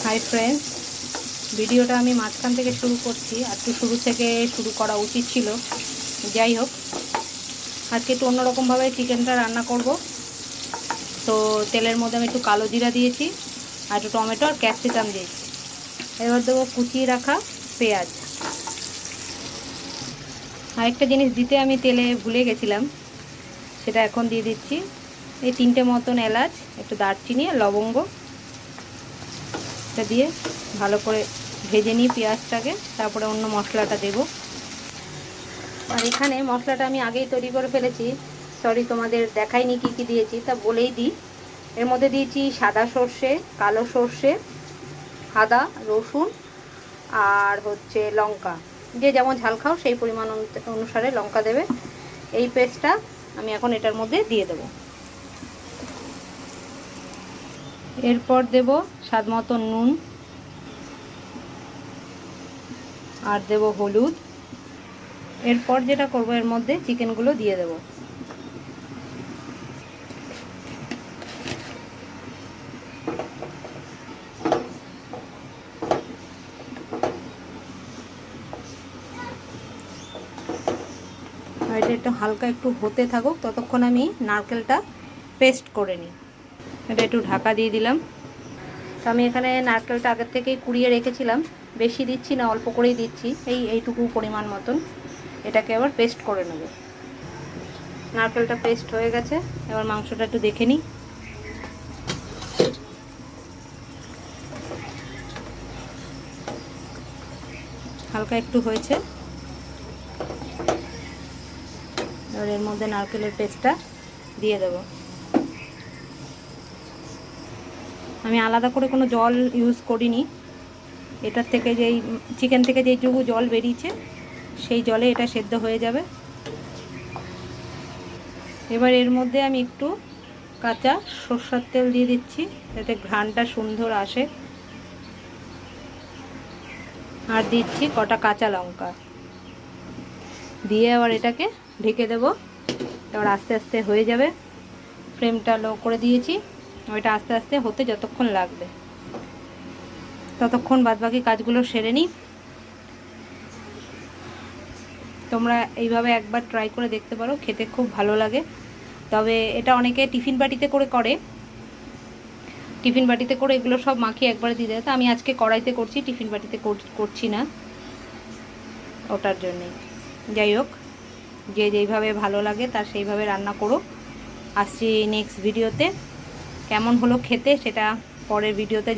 Hi friends, ভিডিওটা আমি মাঝখান থেকে শুরু করছি, একটু শুরু থেকে শুরু করা উচিত ছিল। যাই হোক, আজকে একটু অন্যরকমভাবে চিকেনটা রান্না করব। তো তেলের মধ্যে আমি একটু কালো জিরা দিয়েছি, আর একটু টমেটো আর ক্যাপসিকাম দিয়েছি। এবার দেবো কুচিয়ে রাখা পেঁয়াজ। আরেকটা জিনিস দিতে আমি তেলে ভুলে গেছিলাম, সেটা এখন দিয়ে দিচ্ছি। এই 3টে মতন এলাচ, একটু দারচিনি আর লবঙ্গ, এটা দিয়ে ভালো করে ভেজে নিই পেঁয়াজটাকে। তারপরে অন্য মশলাটা দেব। আর এখানে মশলাটা আমি আগেই তৈরি করে ফেলেছি, সরি তোমাদের দেখাইনি কি কি দিয়েছি, তা বলেই দিই। এর মধ্যে দিয়েছি সাদা সর্ষে, কালো সর্ষে, আদা, রসুন আর হচ্ছে লঙ্কা। যে যেমন ঝাল খাও সেই পরিমাণ অনুসারে লঙ্কা দেবে। এই পেস্টটা আমি এখন এটার মধ্যে দিয়ে দেব। এরপর দেব স্বাদ মতো নুন, আর দেব হলুদ। এরপর যেটা করব, এর মধ্যে চিকেনগুলো দিয়ে দেব। আর এটা একটু হালকা একটু হতে থাকুক, ততক্ষণ আমি নারকেলটা পেস্ট করে নিই। এটা একটু ঢাকা দিয়ে দিলাম। তো আমি এখানে নারকেলটা আগের থেকেই কুড়িয়ে রেখেছিলাম, বেশি দিচ্ছি না, অল্প করেই দিচ্ছি, এইটুকু পরিমাণ মতন। এটাকে আবার পেস্ট করে নেব। নারকেলটা পেস্ট হয়ে গেছে, এবার মাংসটা একটু দেখে নিই। হালকা একটু হয়েছে। এবার এর মধ্যে নারকেলের পেস্টটা দিয়ে দেব। আমি আলাদা করে কোনো জল ইউজ করিনি। এটার থেকে যেই চিকেন থেকে যেইটুকু জল বেরিয়েছে, সেই জলে এটা সেদ্ধ হয়ে যাবে। এবার এর মধ্যে আমি একটু কাঁচা সরষের তেল দিয়ে দিচ্ছি, যাতে ঘ্রাণটা সুন্দর আসে। আর দিচ্ছি কটা কাঁচা লঙ্কা দিয়ে আবার এটাকে ঢেকে দেব। এবার আস্তে আস্তে হয়ে যাবে। ফ্লেমটা লো করে দিয়েছি, ওইটা আস্তে আস্তে হতে যতক্ষণ লাগবে ততক্ষণ বাদবাকি কাজগুলো সেরে নিই। তোমরা এইভাবে একবার ট্রাই করে দেখতে পারো, খেতে খুব ভালো লাগে। তবে এটা অনেকে টিফিন বাটিতে করে টিফিন বাটিতে করে এগুলো সব মাখিয়ে একবারে দিয়ে দেয়। তো আমি আজকে কড়াইতে করছি, টিফিন বাটিতে করছি না, ওটার জন্যেই। যাই হোক, যে যেইভাবে ভালো লাগে তার সেইভাবে রান্না করো। আসছি নেক্সট ভিডিওতে। কেমন হলো খেতে সেটা পরের ভিডিওতে